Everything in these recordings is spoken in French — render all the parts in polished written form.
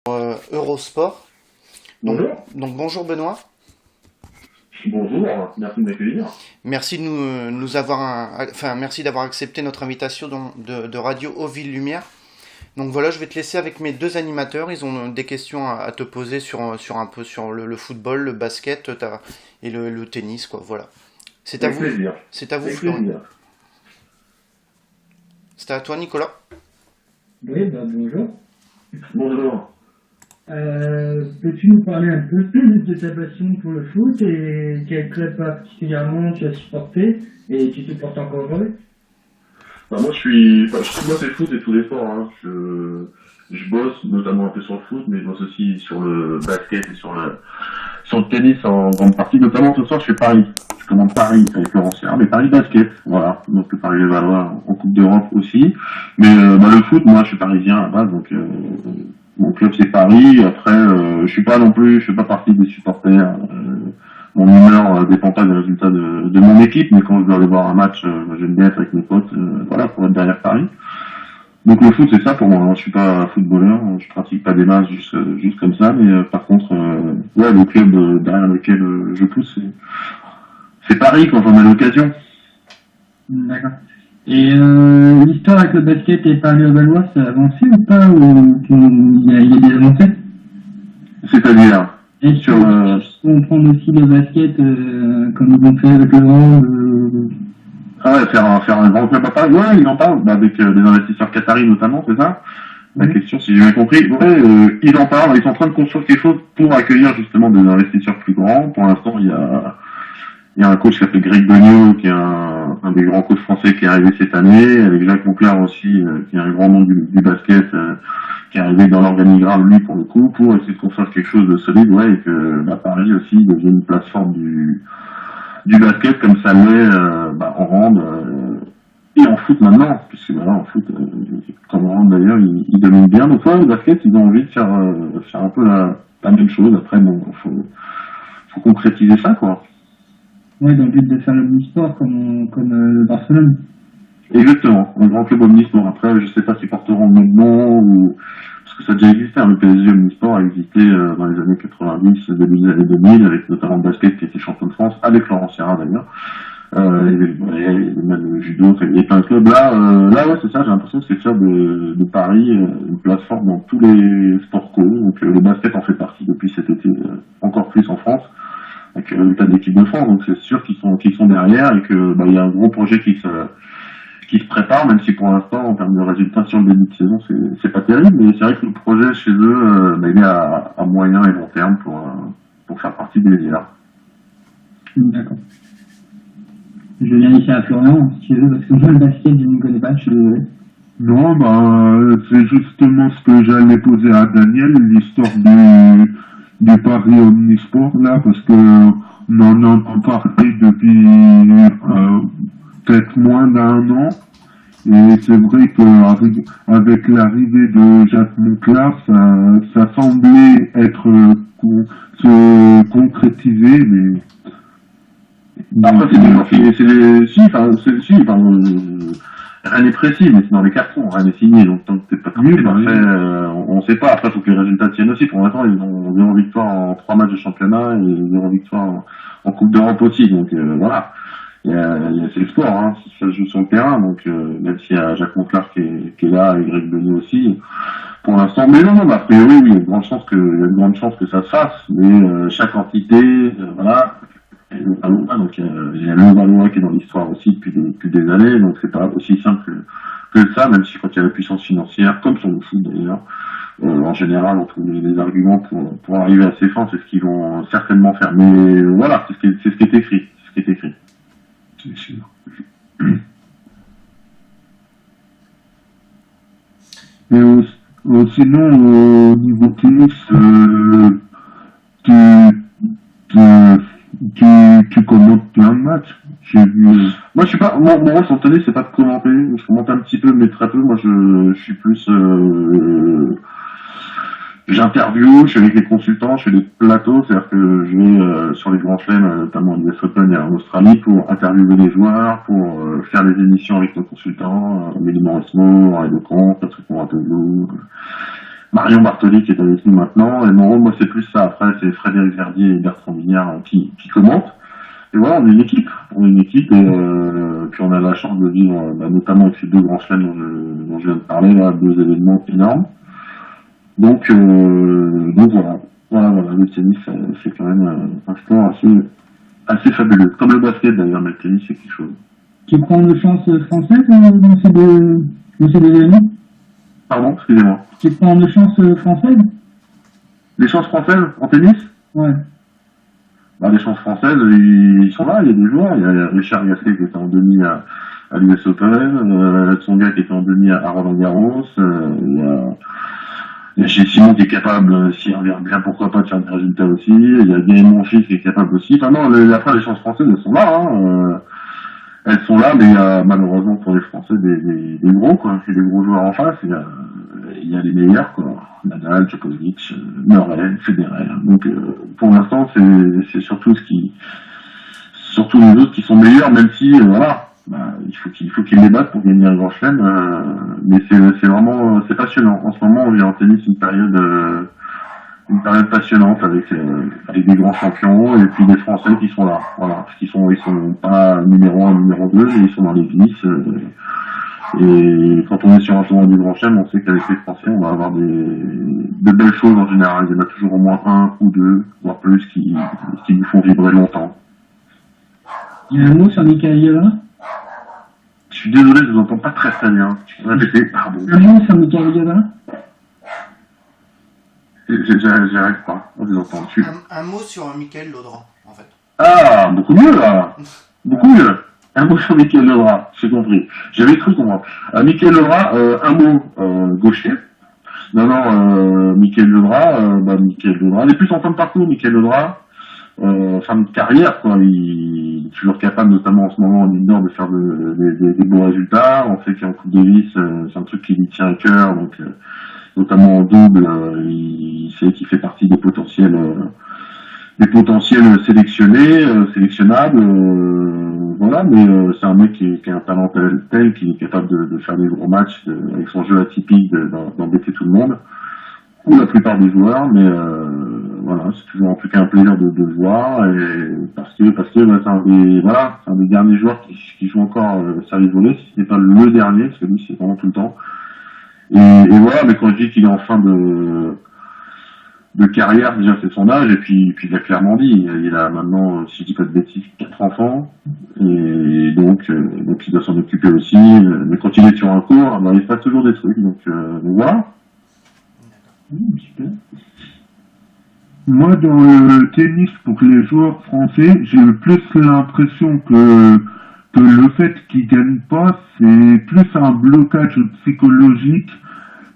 Eurosport. Donc, Bonjour. donc bonjour Benoît. Bonjour, merci de m'accueillir. Merci de nous avoir, merci d'avoir accepté notre invitation de Radio Hauville Lumière. Donc voilà, je vais te laisser avec mes deux animateurs. Ils ont des questions à te poser sur un peu sur le football, le basket et le tennis, quoi. Voilà. C'est à Avec vous. plaisir. C'est à vous, Avec Florian. plaisir. C'est à toi, Nicolas. Oui, bah, bonjour. Bonjour. Peux-tu nous parler un peu de ta passion pour le foot et quel club particulièrement tu as supporté et tu supportes encore aujourd'hui? Bah, moi, moi, c'est le foot et tous les sports, hein. Je bosse notamment un peu sur le foot, mais je bosse aussi sur le basket et sur le tennis en grande partie. Notamment ce soir, je fais Paris. Je commande Paris avec Laurent Serre, mais Paris basket, voilà. Donc le Paris Levallois en Coupe d'Europe aussi. Mais le foot, moi, je suis parisien à la base, donc mon club c'est Paris. Après, je fais pas partie des supporters. Mon humeur dépend pas des résultats de mon équipe, mais quand je dois aller voir un match, j'aime bien être avec mes potes, voilà, pour être derrière Paris. Donc le foot c'est ça pour moi, hein. Je suis pas footballeur, je pratique pas des matchs juste comme ça, mais par contre, ouais, le club derrière lequel je pousse, c'est Paris quand j'en ai l'occasion. D'accord. Et l'histoire avec le basket et Paris-Levallois, ça a avancé ou pas? Ou il y a des avancées? C'est-à-dire Est-ce sur que tu peux prendre aussi le basket comme ils ont fait avec le hand ah ouais, faire un grand club à Paris, ouais, il en parle, bah, avec des investisseurs qataris notamment, c'est ça la question, si j'ai bien compris. Ouais, ils en parlent, ils sont en train de construire quelque chose pour accueillir justement des investisseurs plus grands. Pour l'instant, il y a un coach qui s'appelle Greg Beugnot, qui est un des grands coachs français qui est arrivé cette année, avec Jacques Monclar aussi, qui est un grand nom du basket, qui est arrivé dans l'organigramme, lui, pour le coup, pour essayer de construire quelque chose de solide, ouais, et que Paris aussi devienne une plateforme du basket comme ça l'est en hand et en foot maintenant, puisque voilà, en foot, comme en hand d'ailleurs, ils dominent bien. Donc ouais, le basket, ils ont envie de faire un peu la même chose. Après, bon, faut concrétiser ça, quoi. Ouais, dans le but de faire le sport comme Barcelone. Exactement, un grand club omnisport. Après, je sais pas s'ils porteront le même nom ou parce que ça a déjà existé. Hein, le PSG omnisport a existé dans les années 90, début des années 2000, avec notamment le basket qui était champion de France, avec Laurent Serra d'ailleurs. Et même le judo, il y a plein de clubs. Là, ouais, c'est ça. J'ai l'impression que c'est faire de Paris une plateforme dans tous les sports co. Donc le basket en fait partie depuis cet été, encore plus en France, avec le tas d'équipes de France. Donc c'est sûr qu'ils sont derrière et que il y a un gros projet qui se prépare, même si pour l'instant, en termes de résultats sur le début de saison, c'est pas terrible, mais c'est vrai que le projet chez eux, il est à moyen et long terme pour faire partie des leaders. D'accord. Je viens ici à Florian, si tu veux, parce que moi, le basket, je ne connais pas, je suis désolé. Non, c'est justement ce que j'allais poser à Daniel, l'histoire du Paris Omnisport, là, parce que on en entend parler depuis peut-être moins d'un an. Et c'est vrai qu'avec l'arrivée de Jacques Monclar, ça semblait se concrétiser, mais Après, rien n'est précis, mais c'est dans les cartons, rien n'est signé, donc tant que c'est pas oui, parfait, on sait pas. Après, faut que les résultats tiennent aussi. Pour l'instant, ils ont 0 victoire en 3 matchs de championnat et 0 victoire en Coupe d'Europe aussi, donc voilà. C'est le sport, hein, ça se joue sur le terrain, donc même s'il y a Jacques Monclar qui est là et Greg Beugnot aussi, pour l'instant, mais non, a priori, oui, il y a une grande chance que ça se fasse, mais chaque entité, voilà. Et donc il y a le Valois qui est dans l'histoire aussi depuis des années, donc c'est pas aussi simple que ça, même si quand il y a la puissance financière, comme sur le foot d'ailleurs, en général on trouve des arguments pour arriver à ses fins, c'est ce qu'ils vont certainement faire. Mais voilà, c'est ce qui est écrit. C'est ce qui est écrit. c'est sûr. Et sinon, au niveau tennis, tu, tu commentes plein de matchs. J'ai vu. Moi, je suis pas. Mon rôle sur le tennis, c'est pas de commenter. Je commente un petit peu, mais très peu. Moi, je suis plus. J'interview, je suis avec les consultants, je fais des plateaux, c'est-à-dire que je vais sur les grands chelems, notamment en US Open et en Australie, pour interviewer les joueurs, pour faire des émissions avec nos consultants, Mélie Mauresmo, Henri Lecomte, Patrick Mouratoglou, Marion Bartoli qui est avec nous maintenant. Et mon rôle, moi, c'est plus ça. Après, c'est Frédéric Verdier et Bertrand Vignard qui commentent. Et voilà, on est une équipe. Et puis on a la chance de vivre, notamment avec ces 2 grands chelems dont je viens de parler, là, 2 événements énormes. Donc voilà. Voilà, le tennis, c'est quand même un sport assez fabuleux. Comme le basket d'ailleurs, mais le tennis, c'est quelque chose. Tu prends une chance française dans ces 2 événements? Pardon, excusez-moi. Tu prends une chance française? Les chances françaises en tennis? Ouais. Les chances françaises, ils sont là, il y a des joueurs. Il y a Richard Gasquet qui était en demi à l'US Open, Tsonga qui était en demi à Roland Garros, il y a chez Simon qui est capable, s'il revient bien, pourquoi pas, de faire des résultats aussi. Il y a Gaël Monfils qui est capable aussi. Enfin non, après les chances françaises, elles sont là. Elles sont là, mais il y a malheureusement pour les Français des gros, quoi. Il y a des gros joueurs en face. Il y a les meilleurs, quoi. Nadal, Djokovic, Murray, Federer. Donc pour l'instant, c'est surtout surtout les autres qui sont meilleurs, même si il faut qu'ils les battent pour gagner un grand chelem. Mais c'est vraiment c'est passionnant. En ce moment, on vit en tennis une période passionnante avec des grands champions et puis des Français qui sont là. Voilà, parce qu'ils sont pas numéro 1, numéro 2, mais ils sont dans les listes. Et quand on est sur un tournoi du Grand Chelem, on sait qu'avec les Français, on va avoir de belles choses en général. Il y en a toujours au moins 1 ou 2, voire plus, qui nous font vibrer longtemps. Il y a un mot sur Michael Yolin? Je suis désolé, je vous entends pas très très bien. Tu peux répéter, pardon. Un mot sur Michael Yolin? J'arrive pas à vous entendre. Un mot sur Mickaël Laudran, en fait. Ah, beaucoup mieux là. Beaucoup mieux. Un mot sur Mickaël Laudran, j'ai compris. J'avais cru comprendre. Mickaël Laudran, un mot gaucher. Non, Mickaël Laudran, Mickaël Laudran, il est plus en fin de parcours, Mickaël Laudran. Fin de carrière, quoi. Il est toujours capable, notamment en ce moment en indoor, de faire des bons résultats. On sait qu'en Coupe Davis, c'est un truc qui lui tient à cœur, donc notamment en double, il sait qu'il fait partie des potentiels sélectionnables. Voilà, mais c'est un mec qui a un talent tel qu'il est capable de faire des gros matchs avec son jeu atypique, d'embêter tout le monde, ou la plupart des joueurs, mais voilà, c'est toujours en tout cas un plaisir de le voir, et parce que c'est un des derniers joueurs qui joue encore service volé, si ce n'est pas le dernier, parce que lui c'est vraiment tout le temps. Et voilà, mais quand je dis qu'il est en fin de carrière, déjà c'est son âge, et puis il a clairement dit, il a maintenant, si je dis pas de bêtises, 4 enfants, et donc il doit s'en occuper aussi, mais quand il est sur un cours, il se passe toujours des trucs, donc voilà. Super. Moi, dans le tennis, pour les joueurs français, j'ai plus l'impression que le fait qu'ils gagnent pas, c'est plus un blocage psychologique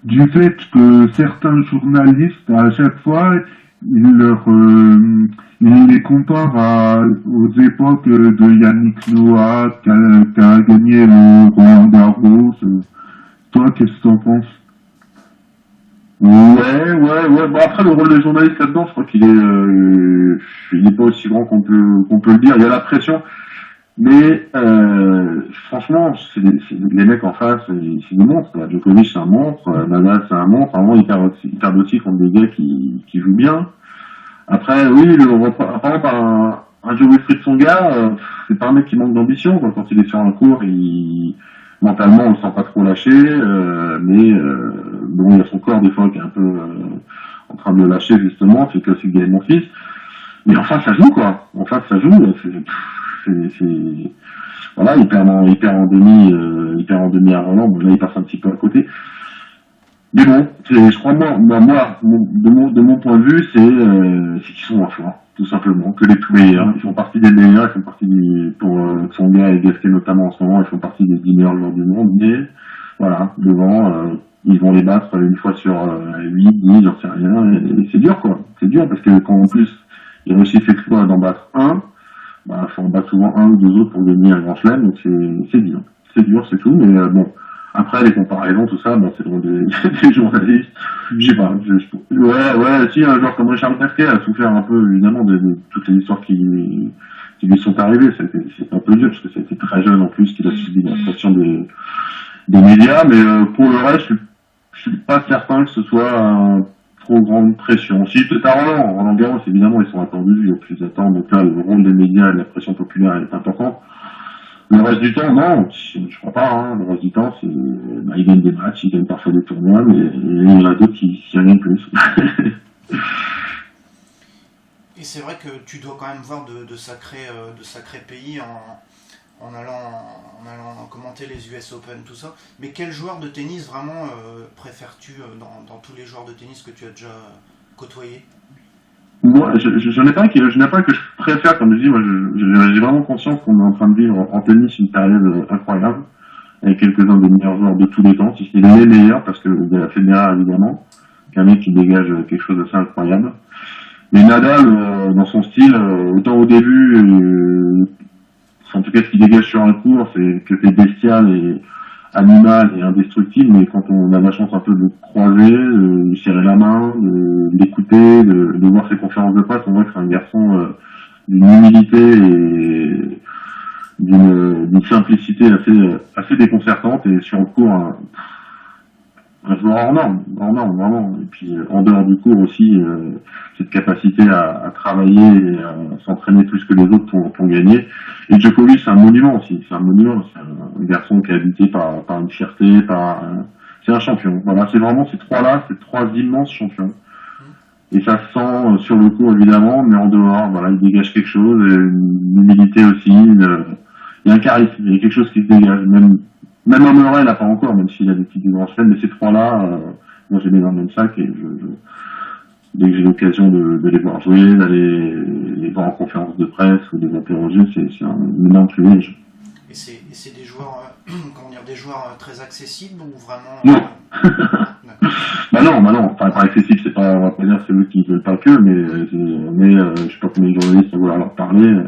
du fait que certains journalistes, à chaque fois, ils les comparent aux époques de Yannick Noah, qui a gagné le Roland Garros. Toi, qu'est-ce que t'en penses? Ouais. Bon, après, le rôle des journalistes là-dedans, je crois qu'il est pas aussi grand qu'on peut le dire. Il y a la pression. Mais franchement, les mecs en face, c'est des monstres. Djokovic, c'est un monstre. Nadal, c'est un monstre. Vraiment, ils perdent aussi contre des gars qui jouent bien. Après, oui, par exemple, un Geoffrey Tsonga, c'est pas un mec qui manque d'ambition. Quand il est sur un court, mentalement, on le sent pas trop lâcher. Mais bon, il y a son corps des fois qui est un peu en train de le lâcher justement. C'est que c'est Gaël Monfils. Mais enfin, ça joue quoi. Enfin, ça joue. Voilà, il perd en demi à Roland, bon, là il passe un petit peu à côté. Mais bon, je crois de mon point de vue, c'est qu'ils sont moins forts, tout simplement, que les tout meilleurs. Ils font partie des meilleurs, ils font partie pour Tsonga et Gasquet notamment en ce moment, ils font partie des 10 meilleurs joueurs du monde, mais voilà, devant, ils vont les battre une fois sur 8, 10, j'en sais rien, et c'est dur quoi. C'est dur parce que quand en plus ils réussissent l'exploit d'en battre un, faut en battre souvent un ou deux autres pour gagner un grand chelem, donc c'est dur. C'est dur, c'est tout, mais bon. Après, les comparaisons, tout ça, c'est drôle des journalistes. Je sais pas, si, un joueur comme Richard Gasquet a souffert un peu, évidemment, de toutes les histoires qui lui sont arrivées. C'est un peu dur, parce que c'était très jeune, en plus, qu'il a subi la pression des médias, mais pour le reste, je suis pas certain que ce soit trop grande pression. Si peut-être à Roland Garros, évidemment, ils sont attendus, il y a plus d'attentes, donc là, le rôle des médias et de la pression populaire est important. Le reste du temps, non, je crois pas, hein. Le reste du temps, c'est, ils gagnent des matchs, ils gagnent parfois des tournois, mais il y en a d'autres qui gagnent plus. Et c'est vrai que tu dois quand même voir de sacrés pays en allant commenter les US Open, tout ça. Mais quel joueur de tennis vraiment préfères-tu dans tous les joueurs de tennis que tu as déjà côtoyés? Moi, je n'ai pas que je préfère, comme je dis, moi, j'ai vraiment conscience qu'on est en train de vivre en tennis une période incroyable, avec quelques-uns des meilleurs joueurs de tous les temps, si ce n'est les meilleurs, parce que il y a Federer, évidemment, qui est un mec qui dégage quelque chose d'assez incroyable. Mais Nadal, dans son style, autant au début, en tout cas, ce qu'il dégage sur un court, c'est que c'est bestial et animal et indestructible, mais quand on a la chance un peu de le croiser, de lui serrer la main, de l'écouter, de voir ses conférences de presse, on voit que c'est un garçon d'une humilité et d'une simplicité assez déconcertante, et sur le court, un joueur hors norme, vraiment. Et puis en dehors du cours aussi, cette capacité à travailler et à s'entraîner plus que les autres pour gagner. Et Djokovic, c'est un monument aussi. C'est un garçon qui est habité par une fierté, c'est un champion. Voilà, c'est vraiment ces trois-là, ces trois immenses champions. Et ça se sent sur le cours évidemment, mais en dehors, voilà, il dégage quelque chose, une humilité aussi. Il y a un charisme, il y a quelque chose qui se dégage. Même un Murray n'a pas encore, même s'il a des petites grands chefs, mais ces trois-là, moi j'ai mis dans le même sac, et dès que j'ai l'occasion de les voir jouer, d'aller les voir en conférence de presse ou de les interroger, c'est un énorme privilège. Et c'est des joueurs, des joueurs très accessibles ou vraiment... Non. non, enfin pas accessible, c'est pas, on va pas dire c'est eux qui veulent pas que, mais je sais pas combien de journalistes vont vouloir leur parler.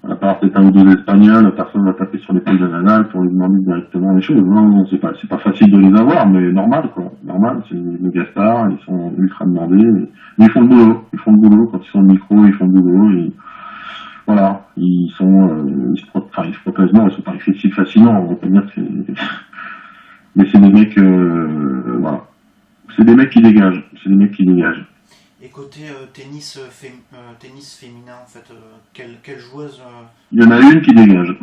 À part peut-être un ou deux Espagnols, personne va taper sur l'épaule de Nadal pour lui demander directement les choses. Non, c'est pas facile de les avoir, mais normal, quoi. Normal, c'est les gastars, ils sont ultra demandés, mais ils font le boulot. Quand ils sont au micro, ils font le boulot, voilà. Ils se protègent, non, ils sont pas accessibles facilement, on va pas dire que mais c'est des mecs, voilà. C'est des mecs qui dégagent. Et côté tennis féminin, en fait, quelle joueuse Il y en a une qui dégage.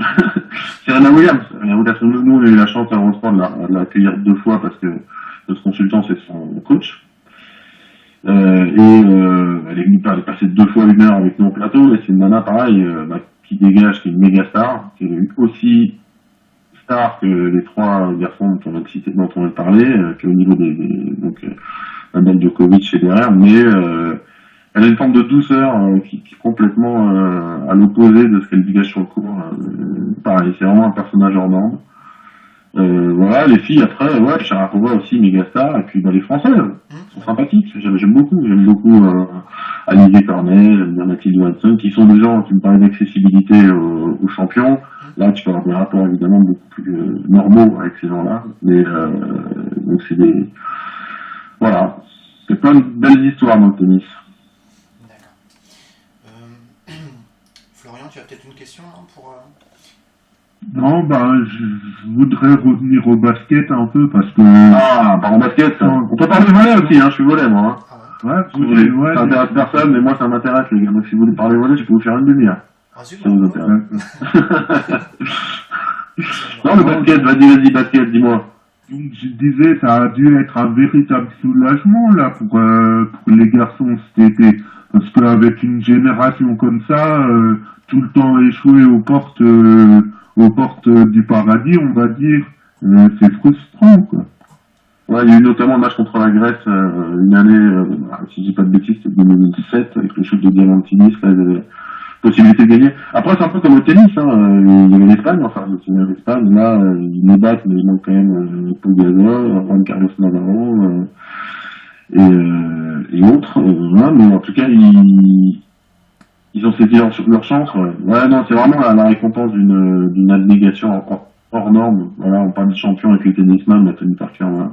C'est Serena Williams. Nous, on a eu la chance à Eurosport de l'accueillir 2 fois parce que notre consultant, c'est son coach. Elle est passée 2 fois 1 heure avec nous au plateau, et c'est une nana pareil, qui dégage, qui est une méga star, qui est aussi star que les 3 garçons dont on vient de parler, qui est au niveau donc Nadal, Djokovic et derrière, mais elle a une forme de douceur qui est complètement à l'opposé de ce qu'elle dégage sur le court. Pareil, c'est vraiment un personnage hors norme. Voilà, les filles après, ouais, Sharapova aussi, méga star, et puis les françaises sont sympathiques, j'aime beaucoup Alizé Cornet, j'aime bien Mathilde Watson, qui sont des gens qui me parlaient d'accessibilité aux champions. Là, tu peux avoir des rapports évidemment beaucoup plus normaux avec ces gens-là, mais donc c'est voilà, c'est plein de belles histoires dans le tennis. D'accord. Florian, tu as peut-être une question pour... Non, je voudrais revenir au basket un peu parce que... Par en basket, on peut parler volley aussi, je suis volley moi. Ouais, si vous voulez. Ça intéresse personne, mais moi ça m'intéresse les gars, donc si vous voulez parler volley, je peux vous faire une demi-heure. Ça vous intéresse. Non, le basket, vas-y, basket, dis-moi. Donc je disais, ça a dû être un véritable soulagement là pour les garçons cet été, parce qu'avec une génération comme ça, tout le temps échoué aux portes du paradis, on va dire, c'est frustrant, quoi. Ouais, il y a eu notamment un match contre la Grèce, une année, si je dis pas de bêtises, c'était 2017, avec le shoot de Diamantinis, là, ils avaient possibilité de gagner. Après, c'est un peu comme au tennis, il y avait l'Espagne, l'Espagne, là, ils les battent, mais ils manquent quand même Paul Gasol, Juan Carlos Navarro, et autres, mais en tout cas, ils ont saisi leur chance, ouais. Ouais, non, c'est vraiment la récompense d'une abnégation hors norme. Voilà, on parle de champion avec les tennisman, la Tony Parker, voilà.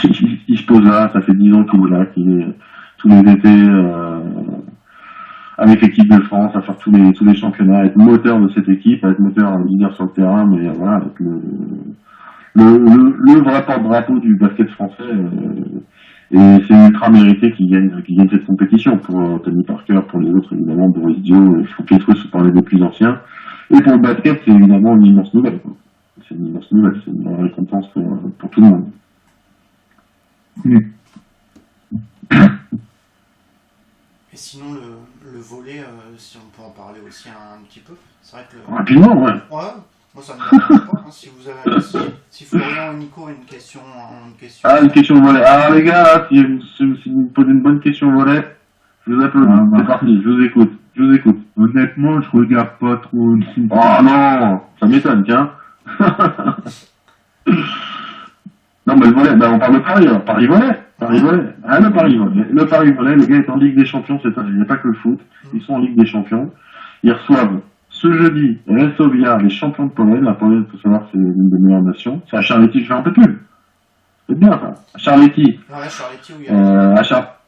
Il se pose là, ça fait 10 ans qu'il est là, qu'il est tous les étés, avec l'équipe de France, à faire tous les championnats, être moteur de cette équipe, être moteur leader sur le terrain, mais voilà, avec le le vrai porte-drapeau du basket français. Et c'est ultra mérité qu'il gagne cette compétition pour Tony Parker, pour les autres évidemment, Boris Dio, Fouquet-Truss pour parler des plus anciens. Et pour le basket, c'est évidemment une immense nouvelle, quoi. C'est une immense nouvelle, c'est une vraie récompense pour tout le monde. Et sinon, le volley, si on peut en parler aussi un petit peu, c'est vrai que... Rapidement, ouais. Ouais, moi ça me dérange pas, hein, si vous avez... Si Florian ou Nico a une question... Ah, une question volley. Ah, les gars, si vous me posez une bonne question volley, je vous applaudis. C'est parti, je vous écoute. Honnêtement, je regarde pas trop le foot. Oh non, ça m'étonne, tiens. Non, mais le volley, on parle de Paris, alors. Paris volley. Ah, le Paris volley, le gars est en Ligue des Champions cette année. Il n'y a pas que le foot. Ils sont en Ligue des Champions. Ils reçoivent ce jeudi Resovia, les champions de Pologne. La Pologne, il faut savoir, c'est l'une des meilleures nations. C'est à Charletti, je fais un peu plus. C'est bien, ça. À Charletti. Ouais, Charletti, où il y a...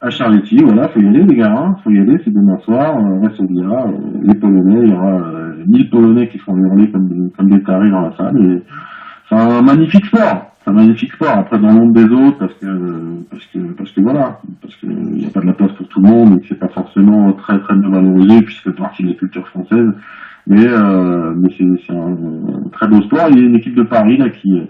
À Charletti, voilà, faut y aller, les gars, hein. Faut y aller, c'est demain soir. Resovia, les Polonais, il y aura 1000 Polonais qui font hurler comme des tarés dans la salle. Et c'est un magnifique sport. Après, dans l'ombre des autres, parce que voilà, parce que il n'y a pas de la place pour tout le monde et que c'est pas forcément très très bien valorisé puisque c'est partie de la culture française. Mais c'est un très beau sport. Il y a une équipe de Paris là qui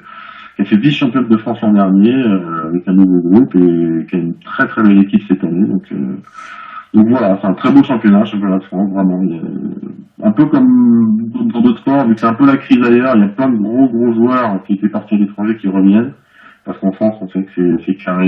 a fait vice-championne de France l'an dernier avec un nouveau groupe et qui a une très très belle équipe cette année. Donc voilà, c'est un très beau championnat de France, vraiment. Un peu comme dans d'autres sports, vu que c'est un peu la crise ailleurs, il y a plein de gros joueurs qui étaient partis à l'étranger qui reviennent. Parce qu'en France, on sait que c'est carré,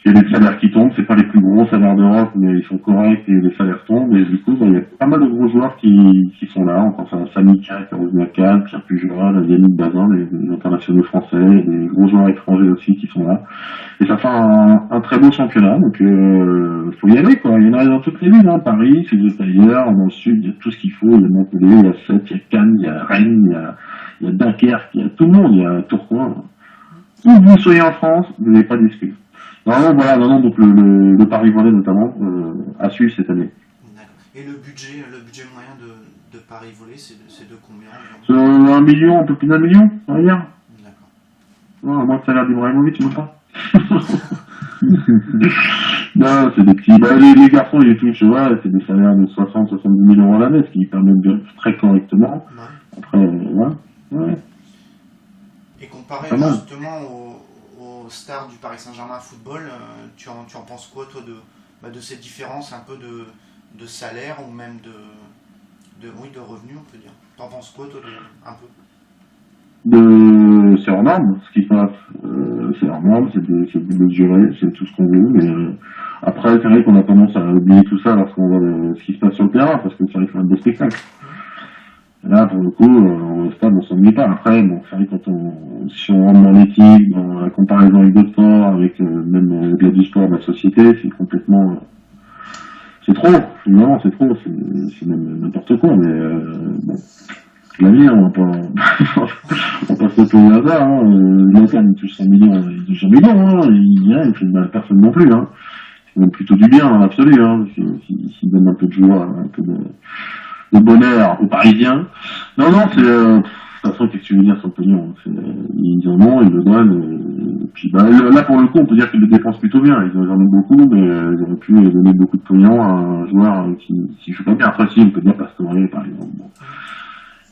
il y a des salaires qui tombent, c'est pas les plus gros salaires d'Europe, mais ils sont corrects et les salaires tombent. Et du coup, il y a pas mal de gros joueurs qui sont là. On pense à Samika, Carlos Nacal, Pierre Pujol, Yannick Bazin, les internationaux français, des gros joueurs étrangers aussi qui sont là. Et ça fait un très beau championnat, donc faut y aller, quoi. Il y en a dans toutes les villes, hein. Paris, si vous êtes ailleurs, dans le sud, il y a tout ce qu'il faut. Il y a Montpellier, il y a Sète, il y a Cannes, il y a Rennes, il y a Dunkerque, il y a tout le monde, il y a Tourcoing. Où vous soyez en France, vous n'avez pas d'excuses. Non, donc le Paris volley notamment à suivre cette année. D'accord. Et le budget moyen de Paris volley, c'est de combien environ? 1 million, un peu plus d'1 million, on va dire. D'accord. Non, à moins que ça a l'air d'Ibrahimovic, même pas. Non, c'est des petits. Les garçons, ils touchent, ouais, c'est des salaires de 60-70 000 euros à l'année, ce qui permet de vivre très correctement. Ouais. Après, ouais. Et comparé justement aux stars du Paris Saint-Germain football, tu en penses quoi, toi, de ces différences un peu de salaire ou même de revenus, on peut dire. T'en penses quoi, toi, un peu? C'est hors norme, ce qui se passe. C'est hors norme, c'est mesuré, c'est tout ce qu'on veut, mais après, c'est vrai qu'on a tendance à oublier tout ça lorsqu'on voit ce qui se passe sur le terrain, parce que ça arrive quand même des spectacles. Là, pour le coup, au stade, on s'ennuie pas. Après, bon, c'est vrai si on rentre dans l'éthique, dans la comparaison avec d'autres sports, avec même au-delà du sport, de la société, c'est complètement, c'est trop. Finalement, c'est trop. C'est même n'importe quoi. Mais bon, la vie, on va pas se sauter au hasard. L'interne, il touche 100 millions, il touche 1 million. Il fait mal à personne non plus. C'est même plutôt du bien, dans l'absolu. S'il donne un peu de joie, un peu de bonheur aux Parisiens. Non, c'est de toute façon, qu'est-ce que tu veux dire sur le pognon? Ils en ont, ils le donnent. Et puis là, pour le coup, on peut dire qu'ils le dépensent plutôt bien. Ils en ont beaucoup, mais ils auraient pu donner beaucoup de pognon à un joueur qui joue pas bien. Après, si, on peut dire Pastore, par exemple. Bon.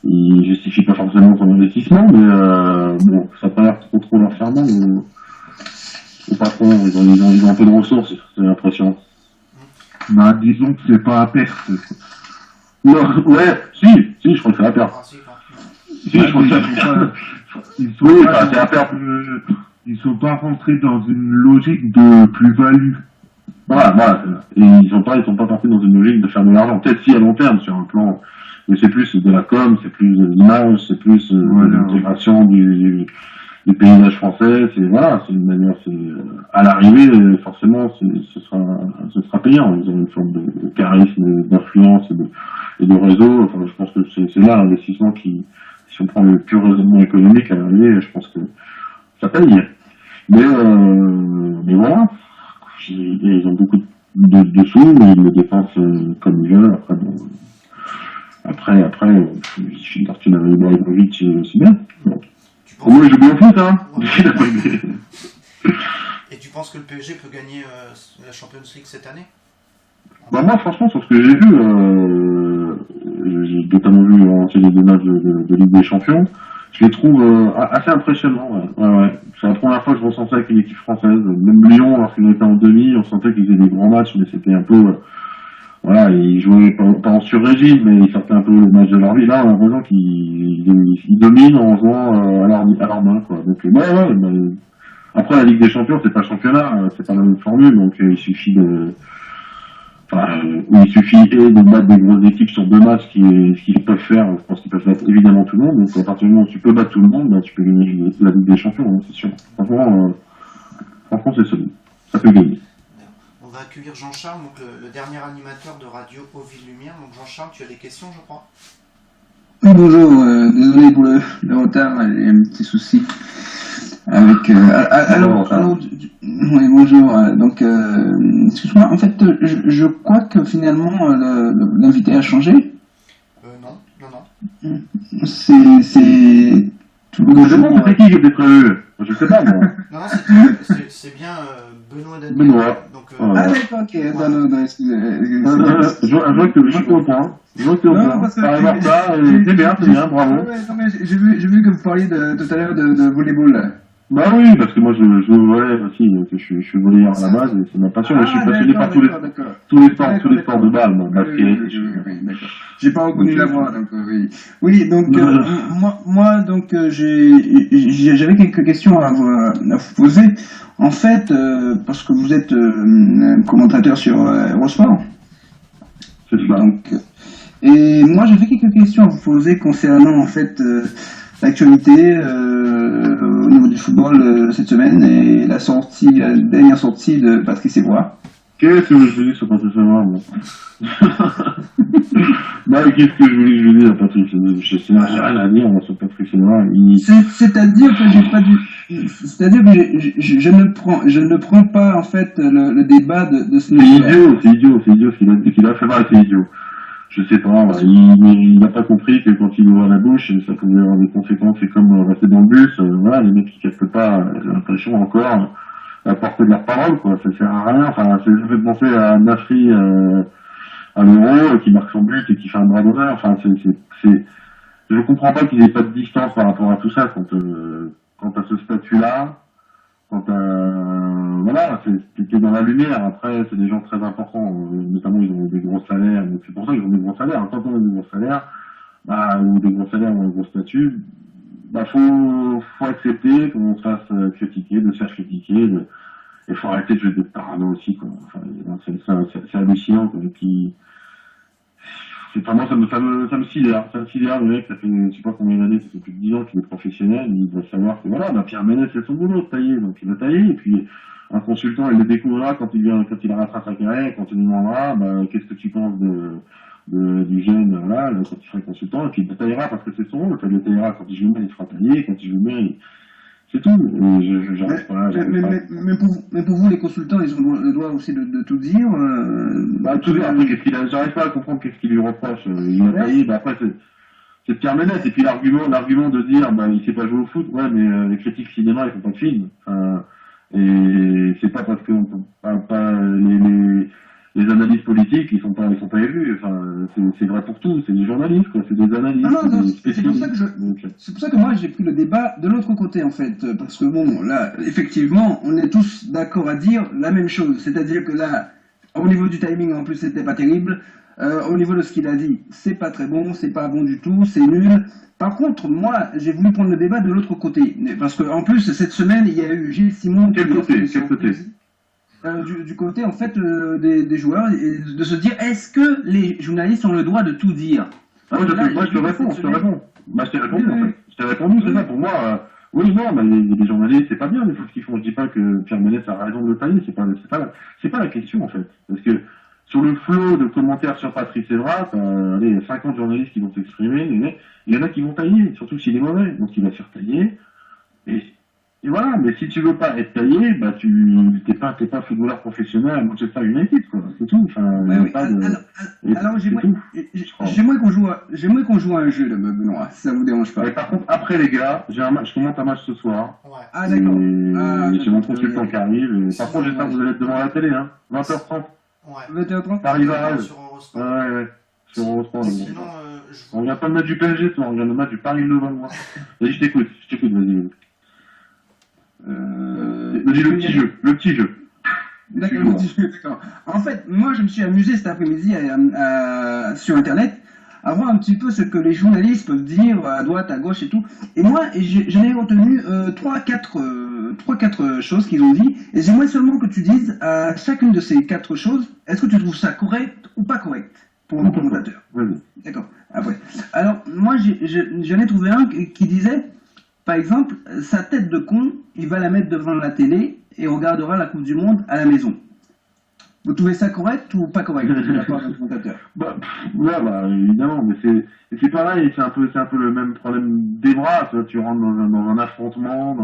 Il justifie pas forcément son investissement, mais bon, ça n'a pas l'air trop leur faire mal au patron. Ils ont un peu de ressources, j'ai l'impression. Bah, disons que c'est pas à perte. Non, ouais, si, je crois que c'est à perdre. Si, je crois que c'est à perdre. Ils sont pas rentrés dans une logique de plus-value. Voilà. Et ils sont pas partis dans une logique de faire de l'argent. Peut-être si à long terme, sur un plan, mais c'est plus de la com, c'est plus de l'image, c'est plus l'intégration du paysage français. C'est une manière, à l'arrivée, forcément, ce sera payant. Ils ont une forme de charisme, d'influence et de réseau. Enfin, je pense que c'est là l'investissement qui, si on prend le pur raisonnement économique à l'arrivée, je pense que ça paye. Mais voilà, ils ont beaucoup de sous, mais ils le dépensent comme ils veulent. Après, il suffit de partir d'un Ibrahimovic, c'est bien. Bon. Tu Au moins, il joue bien au foot, hein. Ouais. Et tu penses que le PSG peut gagner la Champions League cette année? Bah, moi, franchement, sur ce que j'ai vu, j'ai notamment vu les deux matchs de Ligue des Champions, je les trouve assez impressionnants. Ouais. Ouais. C'est la première fois que je ressentais avec une équipe française. Même Lyon, lorsqu'ils étaient en demi, on sentait qu'ils faisaient des grands matchs, mais c'était un peu... voilà, ils jouaient pas en sur-régime, mais ils sortaient un peu le match de leur vie. Là, on a l'impression qu'ils dominent en jouant à leur main, quoi. Donc, ouais, mais après, la Ligue des Champions, c'est pas championnat, c'est pas la même formule, donc il suffit de... Enfin, il suffit de battre des grosses équipes sur deux matchs, ce qu'ils peuvent faire. Je pense qu'ils peuvent battre évidemment tout le monde. Donc à partir du moment où tu peux battre tout le monde, bah, tu peux gagner la Ligue des Champions, hein, c'est sûr. Franchement, c'est solide. Ça peut gagner. On va accueillir Jean-Charles, donc le dernier animateur de Radio Hauville Lumière. Donc Jean-Charles, tu as des questions, je crois? Oui, bonjour, désolé pour le retard, il y a un petit souci avec... oui, bonjour, donc, excuse-moi, en fait, je crois que finalement, l'invité a changé. Non. C'est tout le Je sais pas, c'est qui qui était prévu. Je sais pas, moi. Non, c'est bien Benoît Daniel. Benoît. Donc, Ah d'accord, ok, non, excusez. Je vois que je suis au point. Je vois que tu es au point. Parce que c'est bien, bravo. Non, mais j'ai vu que vous parliez tout à l'heure de volleyball, là. Bah oui, parce que moi je joue au volley aussi, donc je suis volleyeur à la base, et c'est ma passion, mais je suis passionné par tous les sports de balle, moi, basket. Oui, d'accord. J'ai pas reconnu la voix, donc oui. Oui, donc moi donc j'avais quelques questions à vous poser. En fait, parce que vous êtes commentateur sur Eurosport. C'est ça. Donc, et moi j'avais quelques questions à vous poser concernant en fait l'actualité au niveau du football cette semaine et la dernière sortie de Patrice Evra. Qu'est-ce que je dis sur Patrice Evra, moi? Bah, qu'est-ce que je voulais dire à Patrice Evra? J'ai rien à dire sur Patrice Evra. C'est-à-dire que j'ai pas dû. C'est-à-dire que je ne prends pas en fait le débat de ce niveau. C'est idiot ce qu'il a fait. C'est idiot. Je sais pas, il n'a pas compris que quand il ouvre la bouche, ça pouvait avoir des conséquences. C'est comme rester dans le bus, voilà, les mecs qui captent pas, j'ai l'impression encore à porter de leur parole, quoi. Ça sert à rien. Enfin, ça fait penser à Nafri à l'Euro qui marque son but et qui fait un bras d'honneur. Enfin, je comprends pas qu'il ait pas de distance par rapport à tout ça quant à ce statut-là. Voilà, c'était dans la lumière. Après, c'est des gens très importants, notamment ils ont des gros salaires, donc c'est pour ça qu'ils ont des gros salaires. Quand on a des gros salaires, ou des gros salaires ou un gros statut, faut accepter qu'on se fasse critiquer, de se faire critiquer, et faut arrêter de jouer de parano aussi, quoi. Enfin, c'est hallucinant, quoi. Et puis, moi, ça me sidère. Le mec, ça fait, je sais pas combien d'années, ça fait plus de 10 ans qu'il est professionnel, il doit savoir que voilà, Pierre Ménès, c'est son boulot de tailler, donc il va tailler, et puis, un consultant, il le découvrira quand il arrêtera sa carrière, quand il lui demandera, qu'est-ce que tu penses du jeune, là, quand il sera consultant, et puis il le taillera parce que c'est son rôle, il le taillera quand il joue bien, il sera taillé, quand il joue bien, c'est tout. J'arrive pas. Mais pour vous, les consultants, ils ont le droit aussi de tout dire. Tout dire. Après, j'arrive pas à comprendre qu'est-ce qu'il lui reproche. Il a taillé. Après, c'est Pierre Ménès. Et puis l'argument de dire, il sait pas jouer au foot. Ouais, mais les critiques cinéma, ils font pas de film. Et c'est pas parce que les analyses politiques, ils sont pas élus. Enfin, c'est vrai pour tout. C'est des journalistes, quoi. C'est des analystes. C'est pour ça que moi j'ai pris le débat de l'autre côté en fait, parce que bon, là, effectivement, on est tous d'accord à dire la même chose. C'est-à-dire que là, au niveau du timing, en plus, c'était pas terrible. Au niveau de ce qu'il a dit, c'est pas très bon, c'est pas bon du tout, c'est nul. Par contre, moi, j'ai voulu prendre le débat de l'autre côté, parce que en plus cette semaine, il y a eu Gilles Simon. Quel côté? Du côté en fait des joueurs, et de se dire est-ce que les journalistes ont le droit de tout dire? Moi je te réponds. Je t'ai répondu en fait. Je t'ai répondu, c'est ça pour moi. Oui, non, les journalistes, c'est pas bien les choses qu'ils font. Je dis pas que Pierre Ménès a raison de le tailler, c'est pas la question en fait. Parce que sur le flot de commentaires sur Patrice Evra, il y a 50 journalistes qui vont s'exprimer, il y en a qui vont tailler, surtout s'il est mauvais, donc il va se faire tailler. Et Et voilà, mais si tu veux pas être taillé, bah t'es pas footballeur professionnel à Manchester United, quoi. C'est tout. Enfin, y Ouais, a oui. pas de... Alors, c'est tout. j'aimerais qu'on joue à un jeu, là, Benoît, si ça vous dérange pas. Mais par contre, après les gars, je commence un match ce soir. Ouais. Ah, d'accord. Ah, Et j'ai mon consultant qui arrive. Et par contre, j'espère que vous allez être devant la télé, hein. 20h30. Ouais. 21h30. Paris-Varese. Sur Eurosport. Ouais. Sur Eurosport. Sinon, On regarde pas le match du PSG, toi. On regarde le match du Paris-Levallois. Vas-y, je t'écoute, vas-y. Vas-y, le petit jeu. D'accord. En fait, moi, je me suis amusé cet après-midi sur Internet à voir un petit peu ce que les journalistes peuvent dire à droite, à gauche et tout. Et moi, j'en ai retenu 3-4 choses qu'ils ont dit. Et j'aimerais seulement que tu dises à chacune de ces 4 choses, est-ce que tu trouves ça correct ou pas correct pour un commentateur. Vas-y. D'accord. Après. Alors, moi, j'en ai trouvé un qui disait, par exemple, sa tête de con, il va la mettre devant la télé et regardera la Coupe du Monde à la maison. Vous trouvez ça correct ou pas correct de la part d'un commentateur? Bah, évidemment, mais c'est pareil, c'est un peu le même problème des bras. Tu rentres dans un affrontement,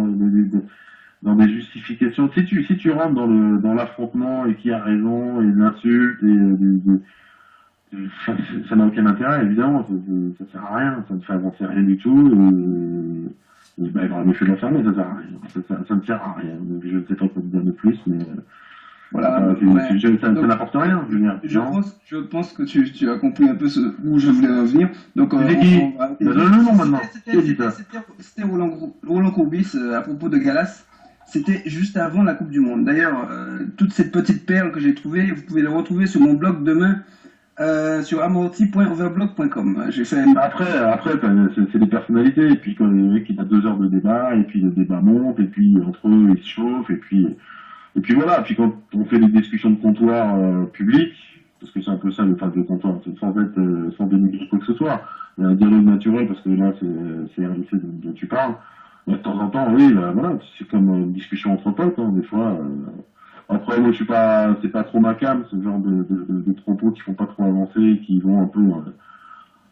dans des justifications. Si tu rentres dans l'affrontement et qui a raison et l'insulte ça n'a aucun intérêt, évidemment. Ça sert à rien, ça ne fait avancer rien du tout. Il va me faire l'enfermer, ça sert à rien. Ça ne sert à rien. Donc, je ne sais pas quoi te dire de plus, mais voilà, ça n'apporte rien, je veux dire. Je pense que tu as compris un peu où je voulais revenir. Donc, non, maintenant. C'était Roland Courbis à propos de Galas. C'était juste avant la Coupe du Monde. D'ailleurs, toute cette petite perle que j'ai trouvée, vous pouvez la retrouver sur mon blog demain. Sur amorti.overblog.com. J'ai fait. Après, c'est des personnalités, et puis quand les mecs, il a 2 heures de débat, et puis le débat monte, et puis entre eux, ils se chauffent, et puis voilà. Puis quand on fait des discussions de comptoir publiques, parce que c'est un peu ça le phase de comptoir, c'est sans dénigrer quoi que ce soit, il y a un dialogue naturel, parce que là, c'est RMC dont tu parles. Mais de temps en temps, oui, voilà, c'est comme une discussion entre potes, hein, des fois. Après, moi, c'est pas trop ma cam, ce genre de propos qui font pas trop avancer, qui vont un peu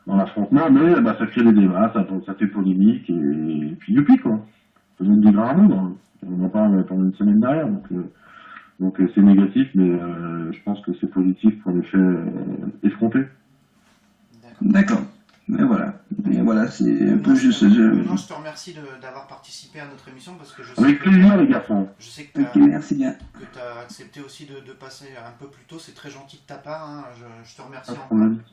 dans l'affrontement, mais ça crée des débats, ça fait polémique, et puis youpi, quoi. Ça donne du grain à moudre, hein. On en parle pendant une semaine derrière, donc c'est négatif, mais je pense que c'est positif pour les faits effrontés. D'accord. Mais voilà, c'est un peu juste. Non, je te remercie d'avoir participé à notre émission parce que je sais avec plaisir, les garçons. Je sais que merci bien. Que tu as accepté aussi de passer un peu plus tôt, c'est très gentil de ta part, hein. Je te remercie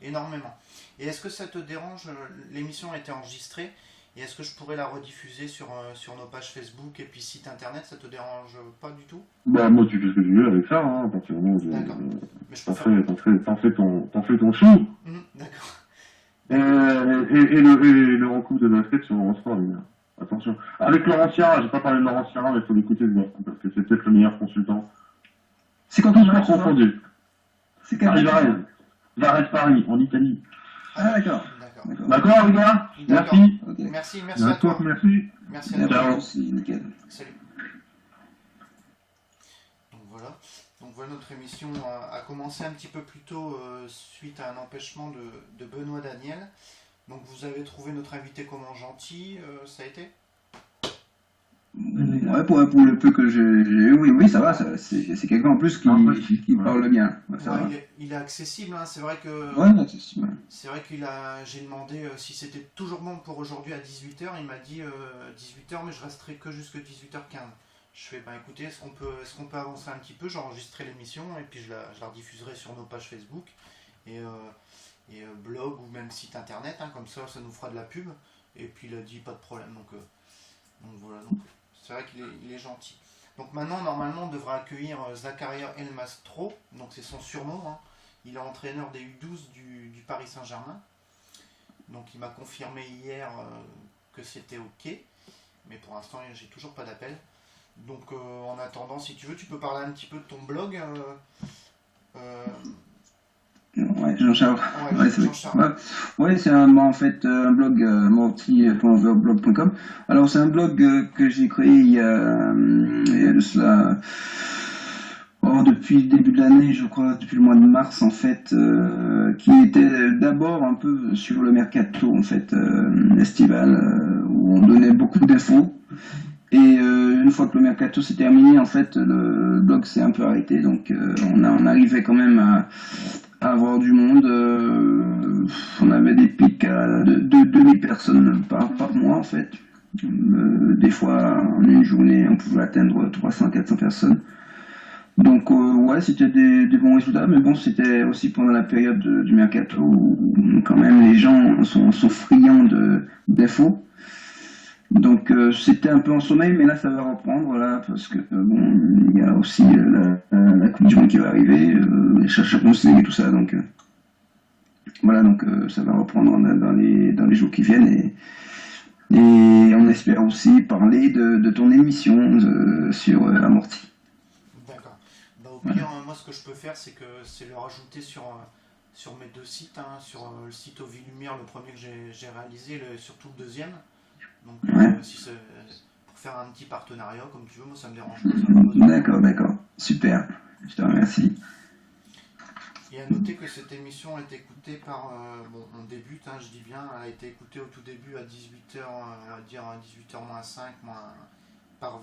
énormément. Et est-ce que ça te dérange, l'émission a été enregistrée, et est-ce que je pourrais la rediffuser sur nos pages Facebook et puis site internet, ça te dérange pas du tout? Bah moi tu fais ce que tu veux avec ça, hein, parce que d'accord. Mais je peux t'en fais ton chou. D'accord. Et le recours de basket sur Eurosport, les gars. Attention. Avec Laurent Sierra, j'ai pas parlé de Laurent Sierra, mais il faut l'écouter, parce que c'est peut-être le meilleur consultant. C'est quand on match confondu. C'est quand Paris, en Italie. Ah d'accord. D'accord, les gars. Merci. Okay. Merci à toi. Merci à toi. Ciao. Nickel. Salut. Donc voilà, notre émission a commencé un petit peu plus tôt suite à un empêchement de Benoît Daniel. Donc vous avez trouvé notre invité comment gentil, ça a été? Ouais, pour le peu que j'ai oui, ça va, c'est quelqu'un en plus qui parle bien. Ouais, il est accessible, hein, c'est vrai que... Ouais, accessible. C'est vrai j'ai demandé si c'était toujours bon pour aujourd'hui à 18h, il m'a dit 18h, mais je resterai que jusqu'à 18h15. Je fais, écoutez, est-ce qu'on peut avancer un petit peu? J'enregistrerai l'émission et puis je la rediffuserai sur nos pages Facebook et blog ou même site internet, hein, comme ça nous fera de la pub. Et puis il a dit pas de problème, donc voilà, donc c'est vrai qu'il est gentil. Donc maintenant, normalement, on devrait accueillir Zaccaria El Mastro, donc c'est son surnom, hein. Il est entraîneur des U12 du Paris Saint-Germain. Donc il m'a confirmé hier que c'était ok, mais pour l'instant j'ai toujours pas d'appel. Donc en attendant, si tu veux, tu peux parler un petit peu de ton blog. Ouais, Jean-Charles. Ouais, c'est en fait un blog morty.overblog.com. Alors c'est un blog que j'ai créé il y a de cela depuis le début de l'année, je crois, depuis le mois de mars en fait, qui était d'abord un peu sur le mercato en fait estival, où on donnait beaucoup d'infos. Et une fois que le mercato s'est terminé, en fait, le blog s'est un peu arrêté. Donc, on arrivait quand même à avoir du monde. On avait des pics de 2000 personnes par mois, en fait. Des fois, en une journée, on pouvait atteindre 300-400 personnes. Donc, ouais, c'était des bons résultats. Mais bon, c'était aussi pendant la période du mercato où, quand même, les gens sont friands d'infos. Donc c'était un peu en sommeil, mais là ça va reprendre là parce que bon, il y a aussi la Coupe du Monde qui va arriver, les Champions League et tout ça, donc voilà, donc ça va reprendre dans les jours qui viennent et on espère aussi parler de ton émission sur Amorti. D'accord. Bah, au pire, moi ce que je peux faire, c'est le rajouter sur mes deux sites, hein, sur le site Oville Lumière, le premier que j'ai réalisé, surtout le deuxième. Donc, Ouais. pour faire un petit partenariat, comme tu veux, moi ça me dérange pas. Ça me pose aucun D'accord, super, je te remercie. Et à noter que cette émission a été écoutée par, bon, on débute, hein, je dis bien, elle a été écoutée au tout début à 18h, on va dire à 18h moins 5, par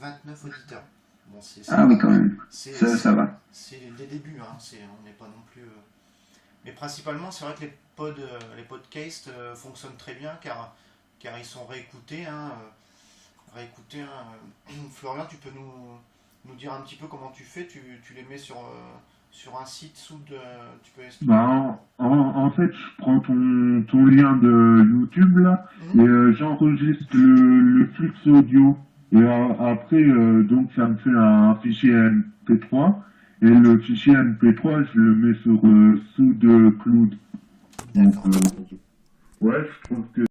29 auditeurs. Bon, Ah oui, quand même, c'est, ça va. c'est des débuts, hein, on n'est pas non plus... Mais principalement, c'est vrai que les podcasts fonctionnent très bien car ils sont réécoutés. Florian, tu peux nous dire un petit peu comment tu fais? Tu les mets sur un site tu peux expliquer? Bah, en fait, je prends ton lien de YouTube là et j'enregistre le flux audio. Et après, donc ça me fait un fichier MP3. Et le fichier MP3, je le mets sur SoundCloud. Donc, D'accord. ouais, je trouve que